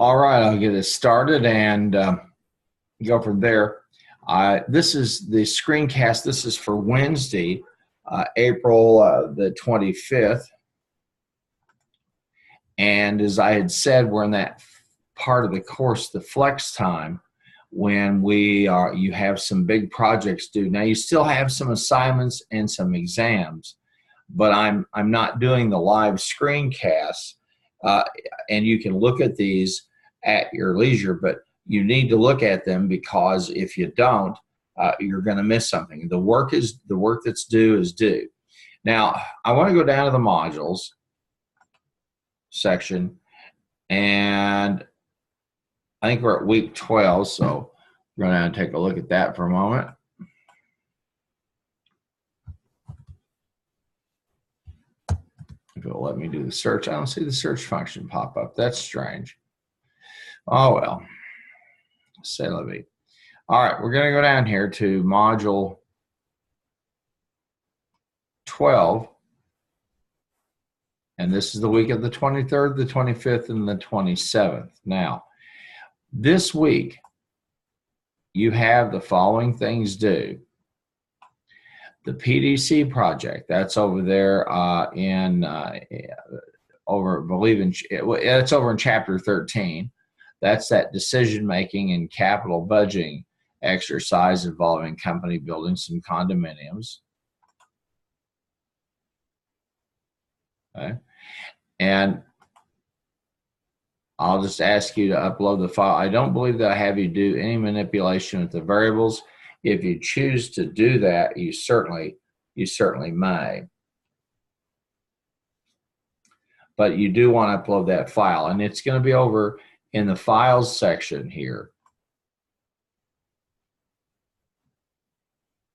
All right, I'll get it started and go from there. This is the screencast. This is for Wednesday, April the 25th. And as I had said, we're in that part of the course, the flex time, when you have some big projects due. Now you still have some assignments and some exams, but I'm not doing the live screencasts, and you can look at these at your leisure, but you need to look at them, because if you don't, you're going to miss something. The work that's due is due. Now I want to go down to the modules section, and I think we're at week 12, so we're going to take a look at that for a moment. If it'll let me do the search. I don't see the search function pop up. That's strange. Oh well. Say la vie. All right, we're going to go down here to module 12. And this is the week of the 23rd, the 25th, and the 27th. Now, this week, you have the following things due. The PDC project, that's over there it's over in chapter 13. That's that decision-making and capital budgeting exercise involving company buildings and condominiums. Okay. And I'll just ask you to upload the file. I don't believe that I have you do any manipulation with the variables. If you choose to do that, you certainly may. But you do want to upload that file, and it's going to be over in the files section here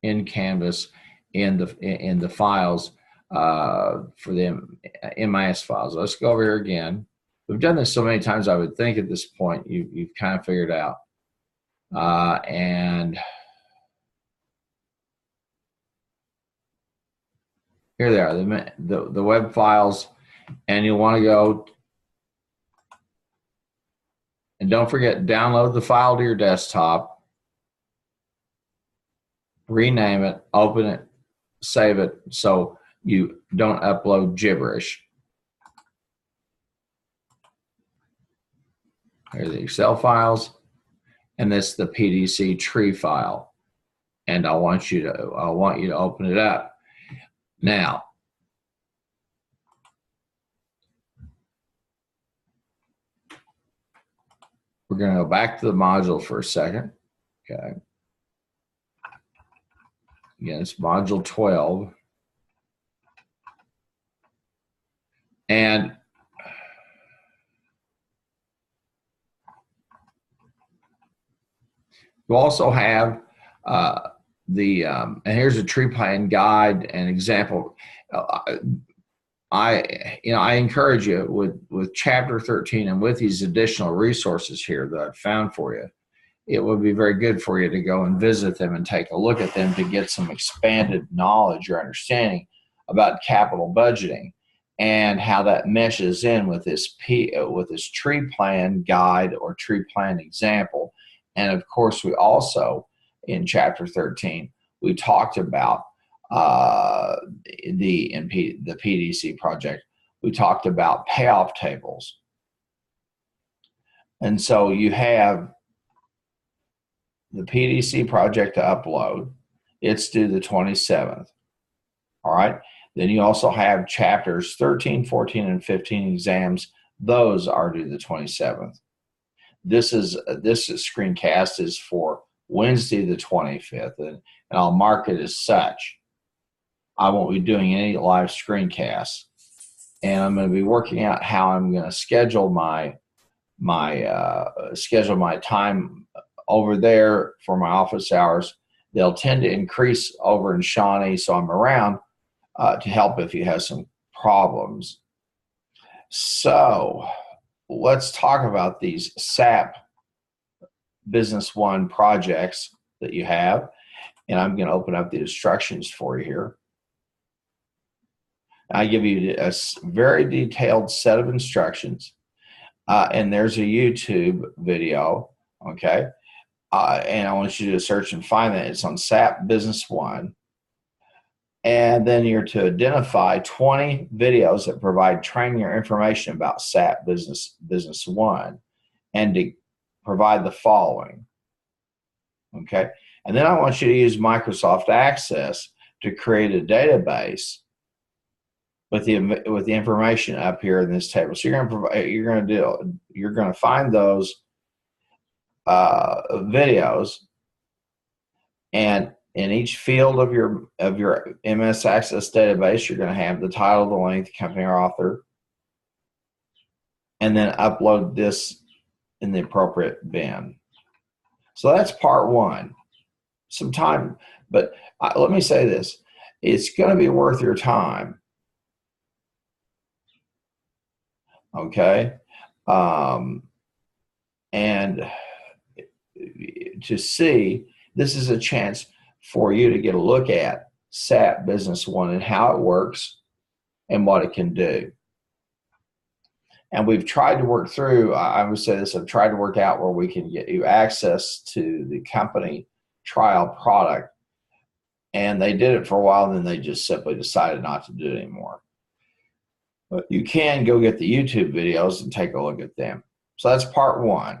in Canvas, in the files for the MIS files. Let's go over here again. We've done this so many times, I would think at this point you've kind of figured out. And here they are, the web files, and you'll want to go, and don't forget, download the file to your desktop, rename it, open it, save it, so you don't upload gibberish. Here's the Excel files, and this is the PDC tree file, and I want you to open it up. Now, we're going to go back to the module for a second. Okay. Again, it's module 12. And you also have and here's a tree plan guide and example. I encourage you with chapter 13 and with these additional resources here that I've found for you, it would be very good for you to go and visit them and take a look at them to get some expanded knowledge or understanding about capital budgeting and how that meshes in with this tree plan guide or tree plan example. And of course, we also, in chapter 13, we talked about the PDC project. We talked about payoff tables. And so you have the PDC project to upload. It's due the 27th. All right. Then you also have chapters 13, 14, and 15 exams. Those are due the 27th. This screencast is for Wednesday the 25th, and I'll mark it as such. I won't be doing any live screencasts, and I'm going to be working out how I'm going to schedule my time over there for my office hours. They'll tend to increase over in Shawnee, so I'm around to help if you have some problems. So let's talk about these SAP Business One projects that you have, and I'm going to open up the instructions for you here. I give you a very detailed set of instructions. and there's a YouTube video, okay? And I want you to search and find that. It's on SAP Business One. And then you're to identify 20 videos that provide training or information about SAP Business One, and to provide the following, okay? And then I want you to use Microsoft Access to create a database with the information up here in this table. So you're going to find those videos, and in each field of your MS Access database, you're going to have the title, the length, company or author, and then upload this in the appropriate bin. So that's part one. Some time, but let me say this: it's going to be worth your time. Okay, and to see, this is a chance for you to get a look at SAP Business One and how it works and what it can do. And we've tried to work through, I would say this, I've tried to work out where we can get you access to the company trial product. And they did it for a while, and then they just simply decided not to do it anymore. But you can go get the YouTube videos and take a look at them. So that's part one.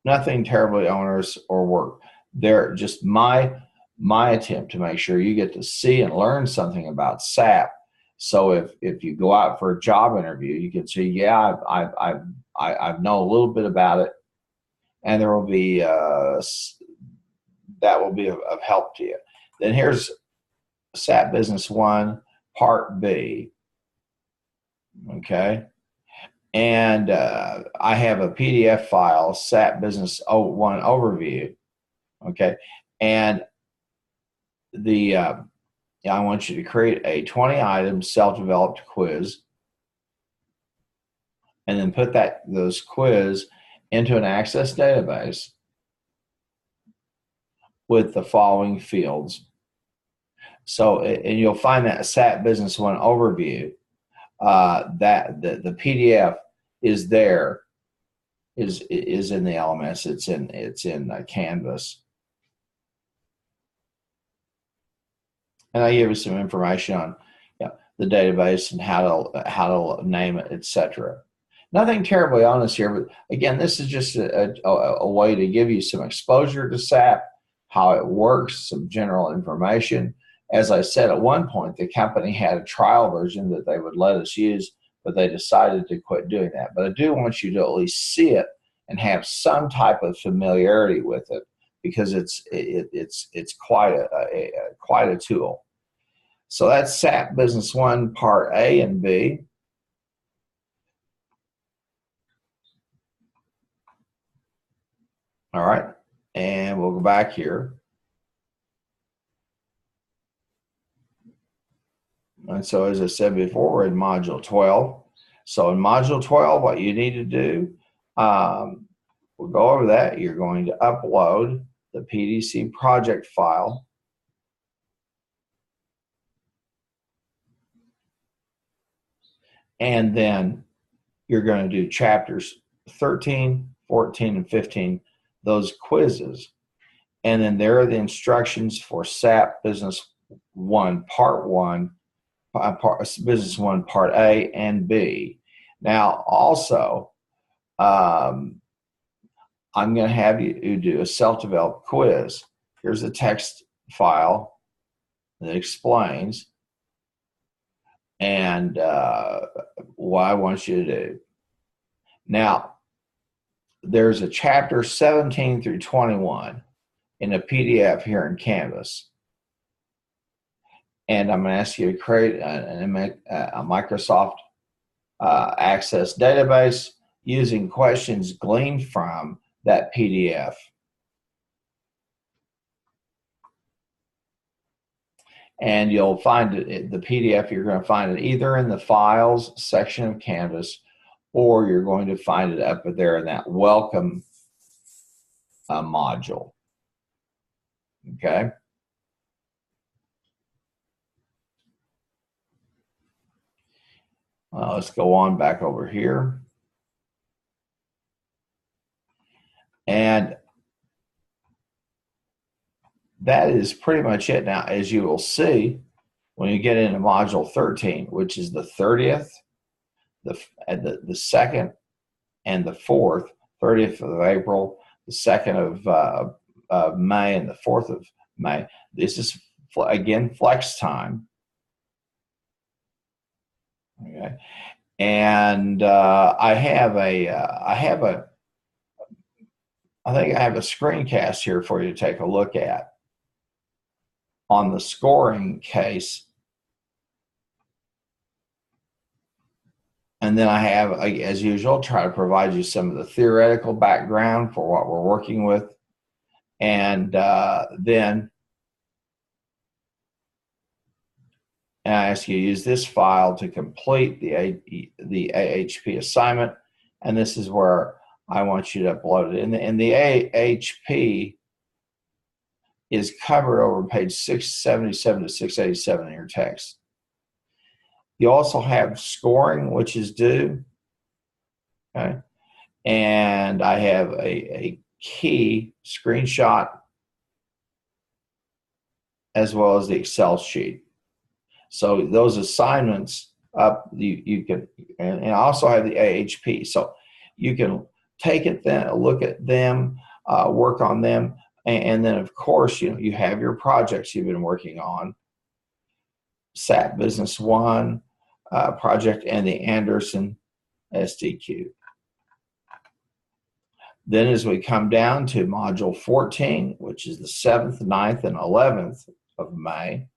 Nothing terribly onerous or work. They're just my attempt to make sure you get to see and learn something about SAP. So if you go out for a job interview, you can see, yeah, I know a little bit about it, and there will be that will be of help to you. Then here's SAP Business One Part B. Okay. And I have a PDF file, SAP Business One Overview. Okay. And I want you to create a 20-item self-developed quiz, and then put those quiz into an Access database with the following fields. So, and you'll find that SAP Business One Overview, that the PDF is there, is in the LMS. It's in Canvas. And I give you some information on the database and how to name it, etc. Nothing terribly honest here, but again, this is just a way to give you some exposure to SAP, how it works, some general information. As I said, at one point, the company had a trial version that they would let us use, but they decided to quit doing that. But I do want you to at least see it and have some type of familiarity with it, because it's quite a tool. So that's SAP Business One Part A and B. All right, and we'll go back here. And so, as I said before, we're in Module 12. So in Module 12, what you need to do, we'll go over that. You're going to upload the PDC project file. And then you're going to do chapters 13, 14, and 15, those quizzes. And then there are the instructions for SAP Business One Part 1, Business One Part A and B. Now, also, I'm going to have you do a self-developed quiz. Here's a text file that explains and what I want you to do. Now, there's a chapter 17 through 21 in a PDF here in Canvas. And I'm going to ask you to create a Microsoft Access database using questions gleaned from that PDF. And you'll find it, the PDF, you're going to find it either in the Files section of Canvas, or you're going to find it up there in that Welcome module. Okay? Let's go on back over here. And that is pretty much it. Now, as you will see, when you get into module 13, which is the 30th, the 2nd, and the 4th, 30th of April, the 2nd of May, and the 4th of May, this is, again, flex time. Okay. And I think I have a screencast here for you to take a look at on the scoring case. And then I have, as usual, try to provide you some of the theoretical background for what we're working with. And then I ask you to use this file to complete the AHP assignment. And this is where I want you to upload it. And the AHP is covered over page 677 to 687 in your text. You also have scoring, which is due. Okay. And I have a key screenshot as well as the Excel sheet. So those assignments up, you can, and I also have the AHP. So you can take it then, look at them, work on them, and then of course, you have your projects you've been working on. SAP Business One project and the Anderson SDQ. Then as we come down to module 14, which is the 7th, 9th, and 11th of May,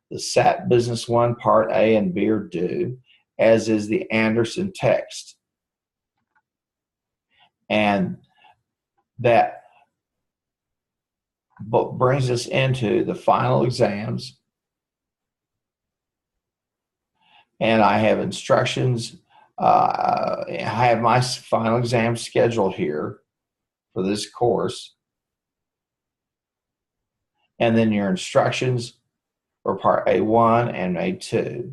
the SAP Business One Part A and B are due, as is the Anderson text. And that brings us into the final exams. And I have instructions. I have my final exam schedule here for this course. And then your instructions for Part A1 and A2.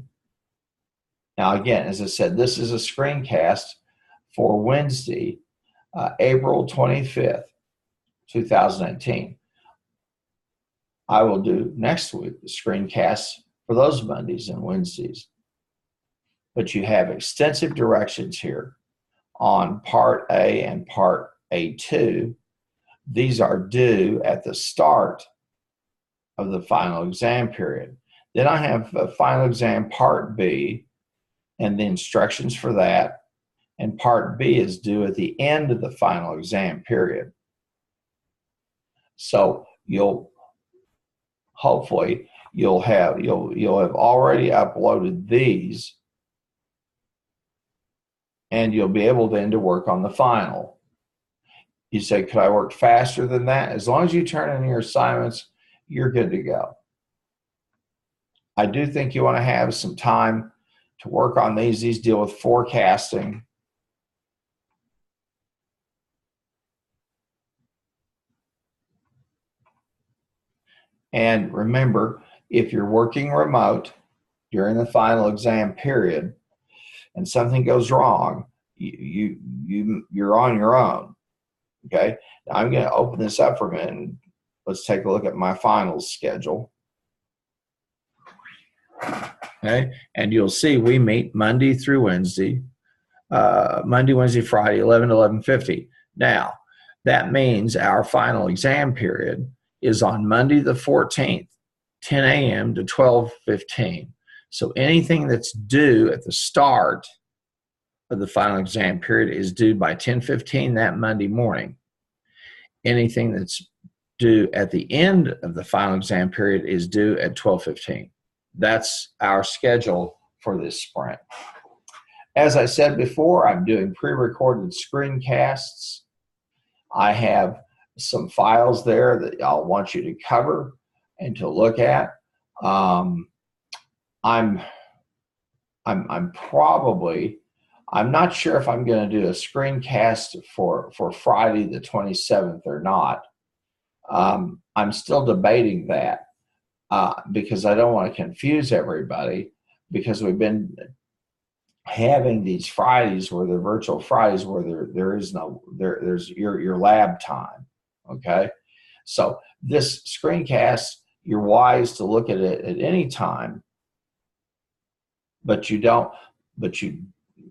Now, again, as I said, this is a screencast for Wednesday, April 25th, 2018. I will do next week the screencasts for those Mondays and Wednesdays. But you have extensive directions here on Part A and Part A2. These are due at the start of the final exam period. Then I have a final exam Part B and the instructions for that. And Part B is due at the end of the final exam period. So hopefully you'll have already uploaded these, and you'll be able then to work on the final. You say, could I work faster than that? As long as you turn in your assignments, you're good to go. I do think you want to have some time to work on these. These deal with forecasting. And remember, if you're working remote during the final exam period and something goes wrong, you're on your own. Okay, now I'm going to open this up for a minute and let's take a look at my finals schedule. Okay, and you'll see we meet Monday through Wednesday, Monday, Wednesday, Friday, 11 to 11:50. Now, that means our final exam period is on Monday the 14th, 10 a.m. to 12:15. So anything that's due at the start of the final exam period is due by 10:15 that Monday morning. Anything that's due at the end of the final exam period is due at 12:15. That's our schedule for this sprint. As I said before, I'm doing pre-recorded screencasts. I have some files there that I'll want you to cover and to look at. I'm not sure if I'm going to do a screencast for Friday the 27th or not. I'm still debating that because I don't want to confuse everybody, because we've been having these Fridays where they're virtual Fridays where there's your lab time. Okay, so this screencast, you're wise to look at it at any time, but you don't, but you,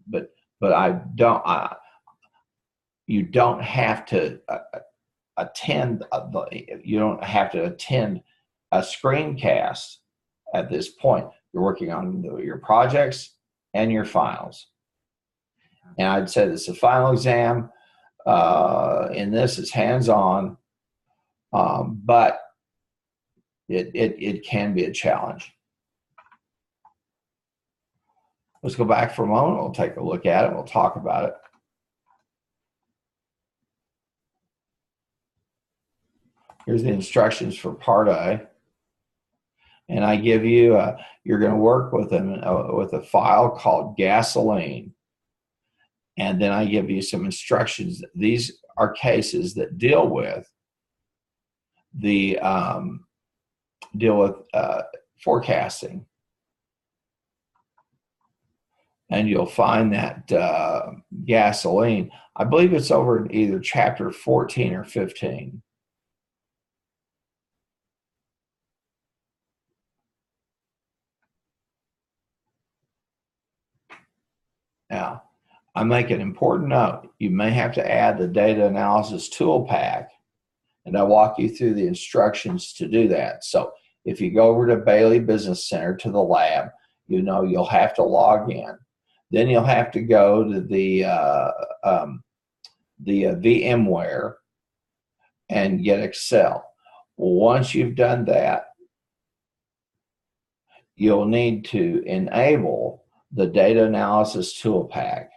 but I don't, you don't have to attend, you don't have to attend a screencast at this point. You're working on your projects and your finals. And I'd say this is a final exam. In this, it's hands-on, but it can be a challenge. Let's go back for a moment. We'll take a look at it. We'll talk about it. Here's the instructions for Part A. And I give you, you're going to work with a file called gasoline. And then I give you some instructions. These are cases that deal with forecasting. And you'll find that gasoline, I believe it's over in either chapter 14 or 15. Now, I make an important note. You may have to add the data analysis tool pack, and I walk you through the instructions to do that. So if you go over to Bailey Business Center to the lab, you know you'll have to log in. Then you'll have to go to the VMware and get Excel. Once you've done that, you'll need to enable the data analysis tool pack.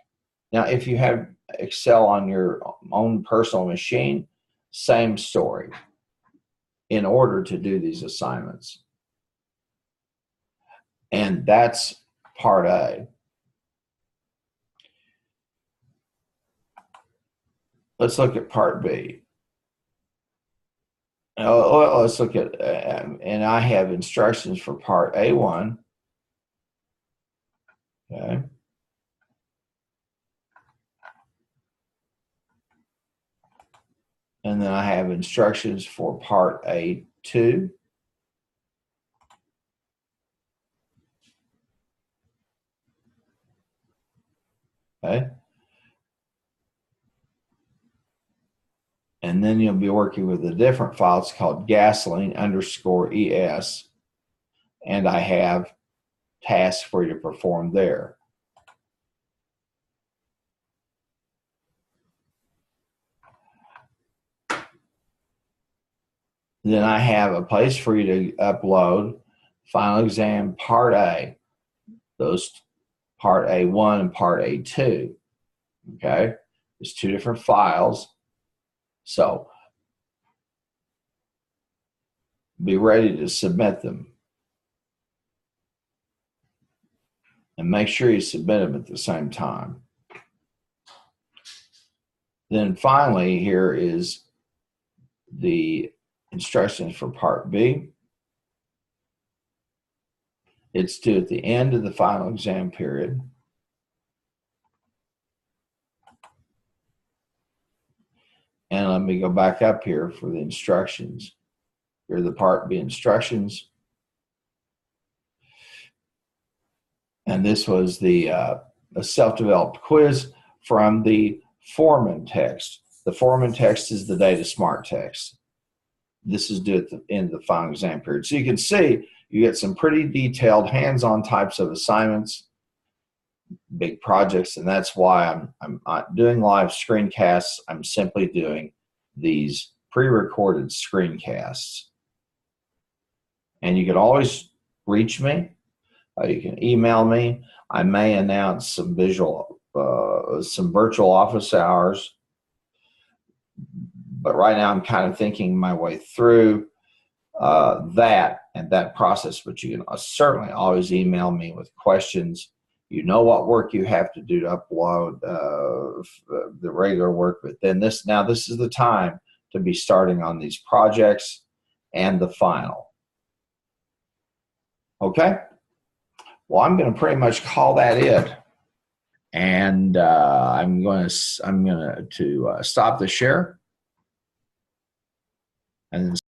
Now, if you have Excel on your own personal machine, same story in order to do these assignments. And that's Part A. Let's look at Part B. Let's look at, and I have instructions for Part A1. Okay. And then I have instructions for Part A2. Okay. And then you'll be working with a different file. It's called gasoline_ES. And I have tasks for you to perform there. Then I have a place for you to upload final exam Part A, those Part A1 and Part A2. Okay, there's two different files. So be ready to submit them. And make sure you submit them at the same time. Then finally, here is the instructions for Part B. It's due at the end of the final exam period. And let me go back up here for the instructions. Here are the Part B instructions. And this was the a self-developed quiz from the Foreman text. The Foreman text is the Data Smart text. This is due at the end of the final exam period. So you can see you get some pretty detailed hands-on types of assignments, big projects, and that's why I'm not doing live screencasts. I'm simply doing these pre-recorded screencasts. And you can always reach me. You can email me. I may announce some some virtual office hours. But right now I'm kind of thinking my way through that process. But you can certainly always email me with questions. You know what work you have to do to upload the regular work. But then this is the time to be starting on these projects and the final. Okay? Well, I'm going to pretty much call that it. And I'm going to stop the share and then